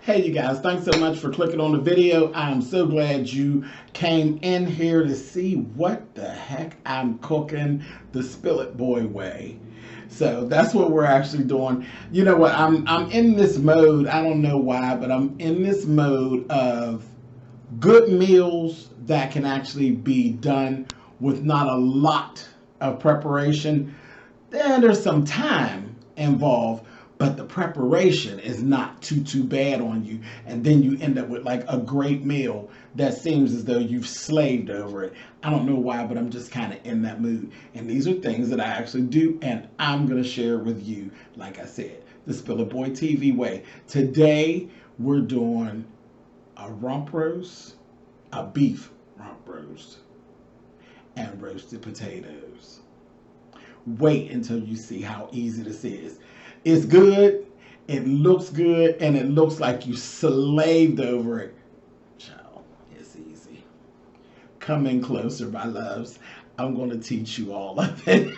Hey you guys, thanks so much for clicking on the video. I'm so glad you came in here to see what the heck I'm cooking the Spill It Boy way. So that's what we're actually doing. You know what? I'm in this mode. I don't know why, but I'm in this mode of good meals that can actually be done with not a lot of preparation. Then there's some time involved, but the preparation is not too bad on you, and then you end up with like a great meal that seems as though you've slaved over it. I don't know why, but I'm just kind of in that mood, and these are things that I actually do, and I'm gonna share with you. Like I said, the Spiller Boy TV way. Today we're doing a rump roast, a beef rump roast, and roasted potatoes. Wait until you see how easy this is. It's good, it looks good, and it looks like you slaved over it. Child, it's easy. Come in closer, my loves. I'm going to teach you all of it.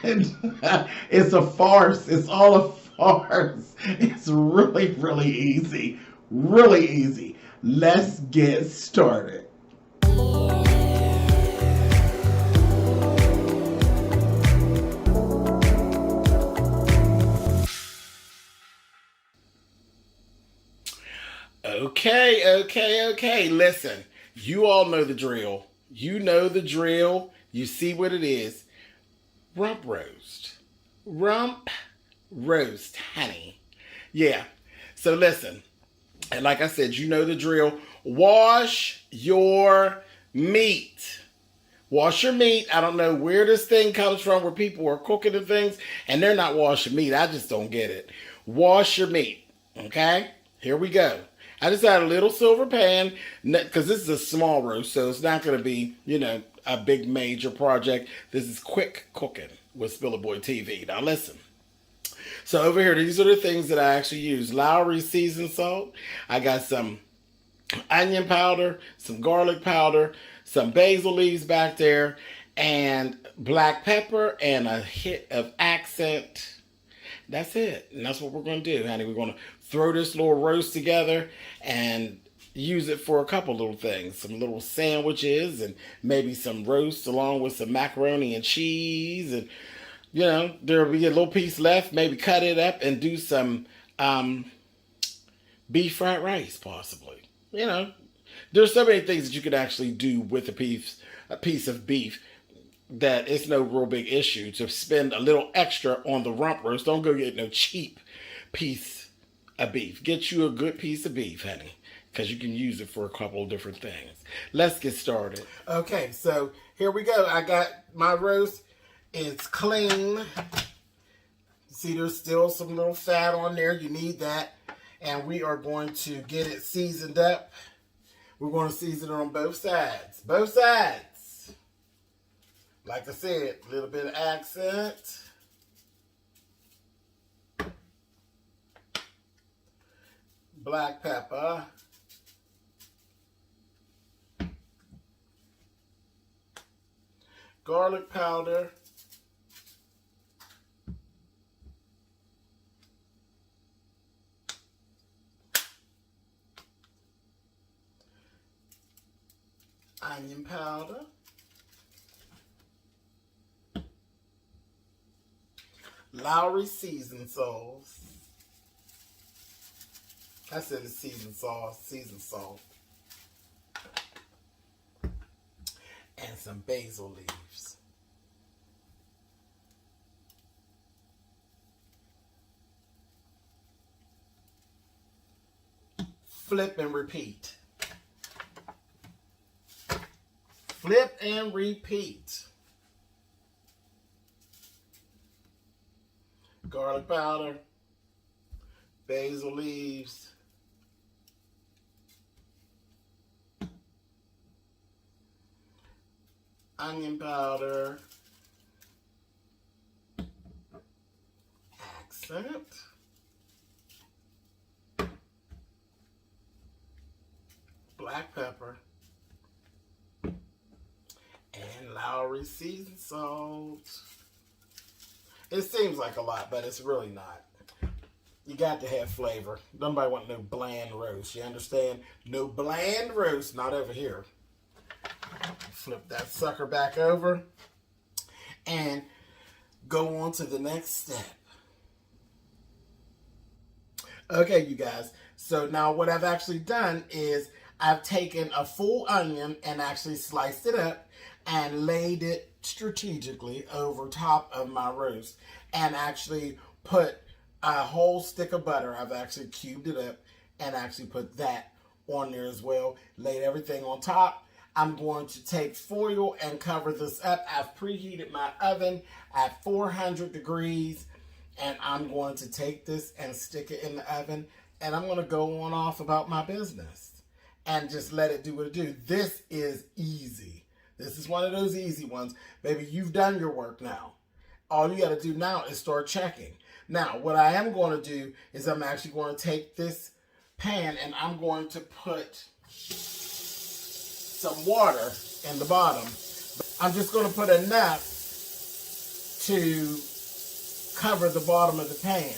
It's a farce. It's all a farce. It's really easy. Really easy. Let's get started. Okay. Listen, you all know the drill. You know the drill. You see what it is. Rump roast. Rump roast, honey. Yeah. So listen, and like I said, you know the drill. Wash your meat. Wash your meat. I don't know where this thing comes from where people are cooking the things and they're not washing meat. I just don't get it. Wash your meat. Okay? Here we go. I just had a little silver pan because this is a small roast, so it's not going to be, a big major project. This is quick cooking with Spiller Boy TV. Now listen. So over here, these are the things that I actually use. Lowry seasoned salt. I got some onion powder, some garlic powder, some basil leaves back there, and black pepper, and a hit of accent. That's it. And that's what we're going to do, honey. We're going to throw this little roast together and use it for a couple little things. Some little sandwiches and maybe some roast along with some macaroni and cheese. And, there'll be a little piece left. Maybe cut it up and do some beef fried rice, possibly. There's so many things that you could actually do with a piece of beef that it's no real big issue to spend a little extra on the rump roast. Don't go get no cheap piece of beef. Get you a good piece of beef, honey, because you can use it for a couple of different things. Let's get started. Okay, so here we go. I got my roast. It's clean. See, there's still some little fat on there. You need that. And we are going to get it seasoned up. We're going to season it on both sides. Both sides. Like I said, a little bit of accent. Black pepper. Garlic powder. Onion powder. Lowry seasoned sauce. I said it's seasoned salt. And some basil leaves. Flip and repeat. Flip and repeat. Garlic powder, basil leaves, onion powder, accent, black pepper, and Lowry seasoned salt. It seems like a lot, but it's really not. You got to have flavor. Nobody want no bland roast. You understand? No bland roast. Not over here. Flip that sucker back over and go on to the next step. Okay, you guys. So now what I've actually done is I've taken a full onion and actually sliced it up and laid it strategically over top of my roast and actually put a whole stick of butter. I've actually cubed it up and actually put that on there as well. Laid everything on top. I'm going to take foil and cover this up. I've preheated my oven at 400 degrees. And I'm going to take this and stick it in the oven. And I'm going to go on off about my business. And just let it do what it do. This is easy. This is one of those easy ones. Baby, you've done your work now. All you got to do now is start checking. Now, what I am going to do is I'm actually going to take this pan and I'm going to put some water in the bottom. I'm just going to put enough to cover the bottom of the pan.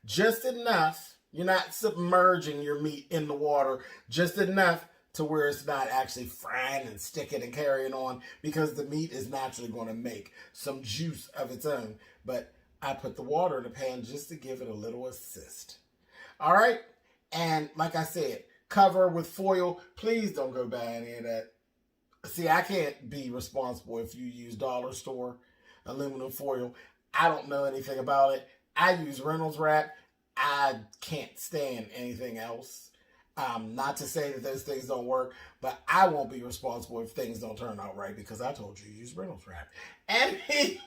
Just enough. You're not submerging your meat in the water. Just enough to where it's not actually frying and sticking and carrying on, because the meat is naturally going to make some juice of its own. But I put the water in the pan just to give it a little assist. All right. And like I said, cover with foil. Please don't go buy any of that. See, I can't be responsible if you use dollar store aluminum foil. I don't know anything about it. I use Reynolds wrap. I can't stand anything else. Not to say that those things don't work, but I won't be responsible if things don't turn out right, because I told you use Reynolds wrap. Anyway,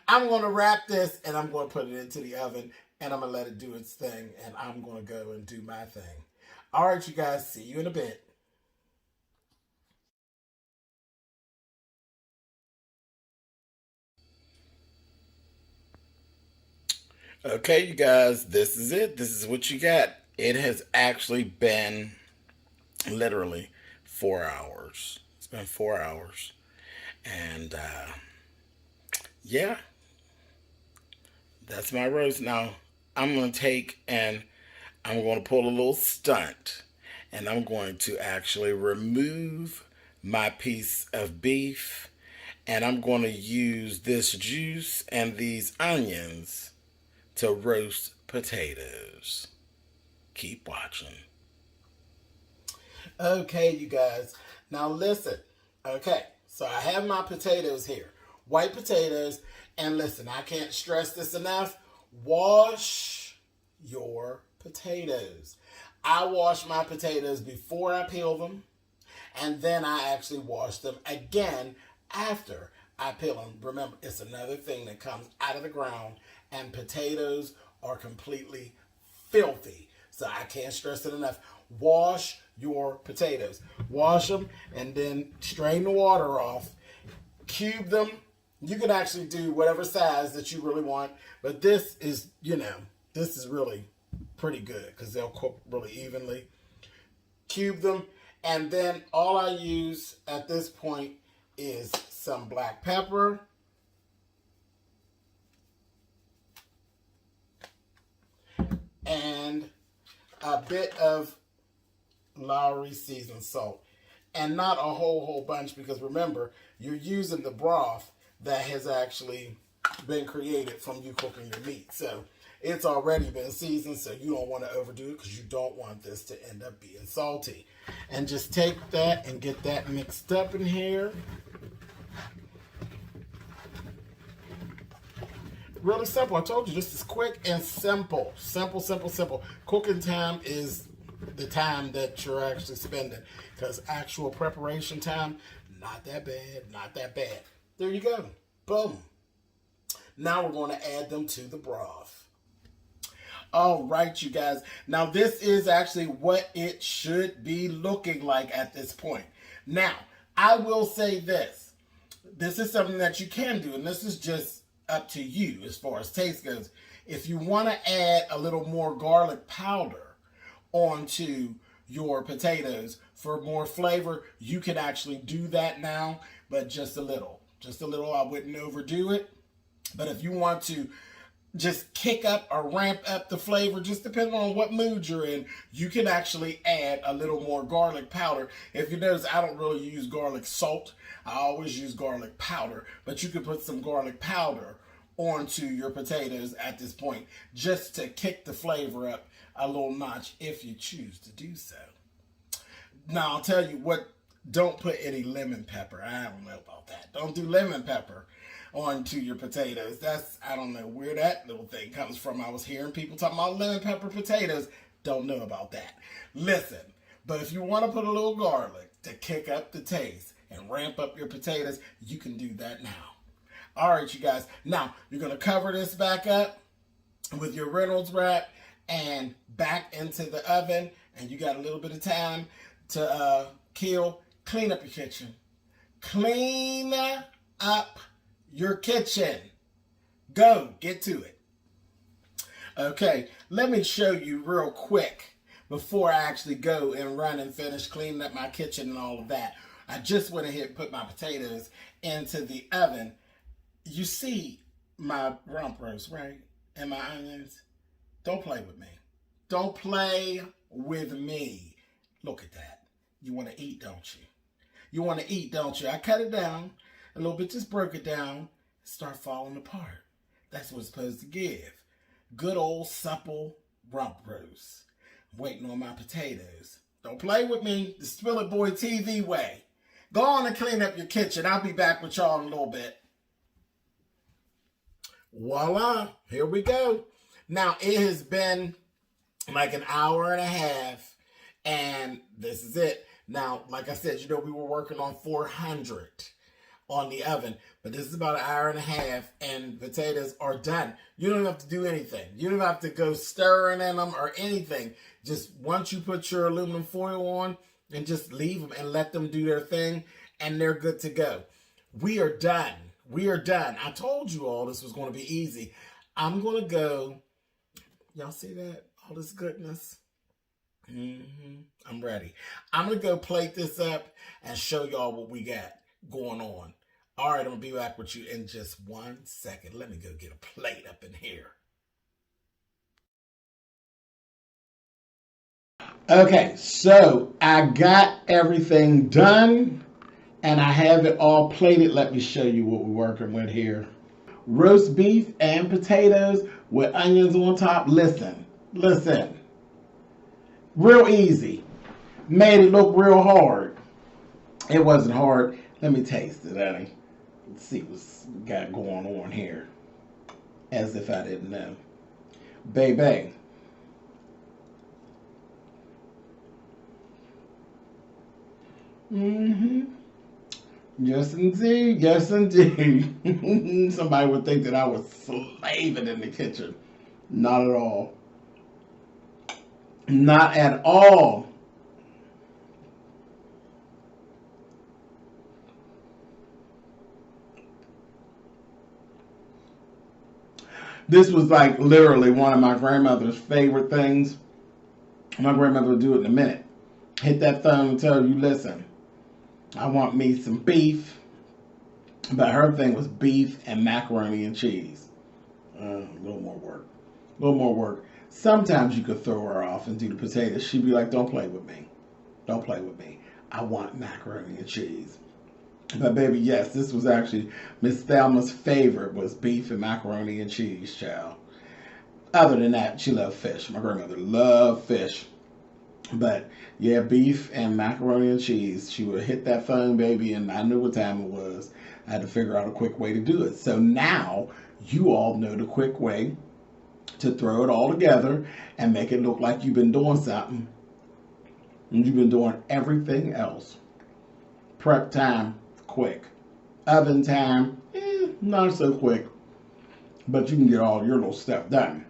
I'm going to wrap this and I'm going to put it into the oven and I'm going to let it do its thing and I'm going to go and do my thing. All right, you guys, see you in a bit. Okay, you guys, this is it. This is what you got. It has actually been literally 4 hours. It's been 4 hours. And yeah, that's my roast. Now, I'm going to take and I'm going to pull a little stunt. And I'm going to actually remove my piece of beef. And I'm going to use this juice and these onions to roast potatoes. Keep watching. Okay, you guys. Now listen. Okay, so I have my potatoes here. White potatoes. And listen, I can't stress this enough. Wash your potatoes. I wash my potatoes before I peel them. And then I actually wash them again after I peel them. Remember, it's another thing that comes out of the ground. And potatoes are completely filthy. So I can't stress it enough. Wash your potatoes. Wash them and then strain the water off. Cube them. You can actually do whatever size that you really want. But this is, this is really pretty good because they'll cook really evenly. Cube them. And then all I use at this point is some black pepper. And a bit of Lowry seasoned salt. And not a whole bunch, because remember, you're using the broth that has actually been created from you cooking your meat. So it's already been seasoned, so you don't want to overdo it because you don't want this to end up being salty. And just take that and get that mixed up in here. Really simple. I told you this is quick and simple. Simple, simple, simple. Cooking time is the time that you're actually spending, because actual preparation time, not that bad, not that bad. There you go. Boom. Now we're going to add them to the broth. All right, you guys. Now this is actually what it should be looking like at this point. Now, I will say this. This is something that you can do, and this is just up to you as far as taste goes. If you want to add a little more garlic powder onto your potatoes for more flavor, you can actually do that now, but just a little. Just a little. I wouldn't overdo it. But if you want to just kick up or ramp up the flavor, just depending on what mood you're in. You can actually add a little more garlic powder. If you notice, I don't really use garlic salt. I always use garlic powder, but you can put some garlic powder onto your potatoes at this point just to kick the flavor up a little notch if you choose to do so. Now, I'll tell you what, don't put any lemon pepper. I don't know about that. Don't do lemon pepper onto your potatoes. That's, I don't know where that little thing comes from. I was hearing people talking about lemon pepper potatoes. Don't know about that. Listen, but if you want to put a little garlic to kick up the taste and ramp up your potatoes, you can do that now. All right, you guys. Now, you're going to cover this back up with your Reynolds wrap and back into the oven. And you got a little bit of time to kill. Clean up your kitchen. Clean up your kitchen. Go, get to it. Okay, let me show you real quick before I actually go and run and finish cleaning up my kitchen and all of that. I just went ahead and put my potatoes into the oven. You see my rump roast, right? And my onions. Don't play with me. Don't play with me. Look at that. You want to eat, don't you? You want to eat, don't you? I cut it down a little bit, just broke it down, start falling apart. That's what it's supposed to give. Good old supple rump roast. Waiting on my potatoes. Don't play with me. The Spill It Boy TV way. Go on and clean up your kitchen. I'll be back with y'all in a little bit. Voila. Here we go. Now, it has been like an hour and a half, and this is it. Now, like I said, we were working on 400 on the oven, but this is about an hour and a half, and potatoes are done. You don't have to do anything. You don't have to go stirring in them or anything. Just once you put your aluminum foil on, and just leave them and let them do their thing, and they're good to go. We are done. We are done. I told you all this was going to be easy. I'm going to go. Y'all see that? All this goodness. I'm ready. I'm going to go plate this up and show y'all what we got going on. All right, I'm going to be back with you in just 1 second. Let me go get a plate up in here. Okay, so I got everything done and I have it all plated. Let me show you what we're working with here. Roast beef and potatoes with onions on top. Listen. Real easy. Made it look real hard. It wasn't hard. Let me taste it, honey. Let's see what's got going on here. As if I didn't know. Baby. Yes, indeed. Yes, indeed. Somebody would think that I was slaving in the kitchen. Not at all. Not at all. This was like literally one of my grandmother's favorite things. My grandmother would do it in a minute. Hit that phone and tell you, listen, I want me some beef. But her thing was beef and macaroni and cheese. A little more work. A little more work. Sometimes you could throw her off and do the potatoes. She'd be like, don't play with me. Don't play with me. I want macaroni and cheese. But baby, yes, this was actually Miss Thelma's favorite was beef and macaroni and cheese, child. Other than that, she loved fish. My grandmother loved fish. But yeah, beef and macaroni and cheese. She would hit that phone, baby, and I knew what time it was. I had to figure out a quick way to do it. So now you all know the quick way to throw it all together and make it look like you've been doing something. And you've been doing everything else. Prep time, quick. Oven time, not so quick. But you can get all your little stuff done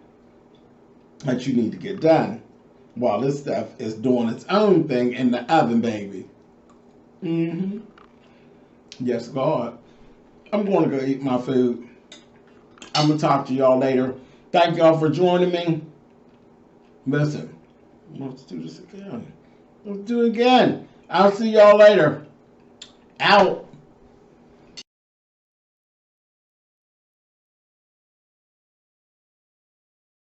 that you need to get done while this stuff is doing its own thing in the oven, baby. Yes, God. I'm going to go eat my food. I'm going to talk to y'all later. Thank y'all for joining me. Listen, let's do this again. Let's do it again. I'll see y'all later. Out.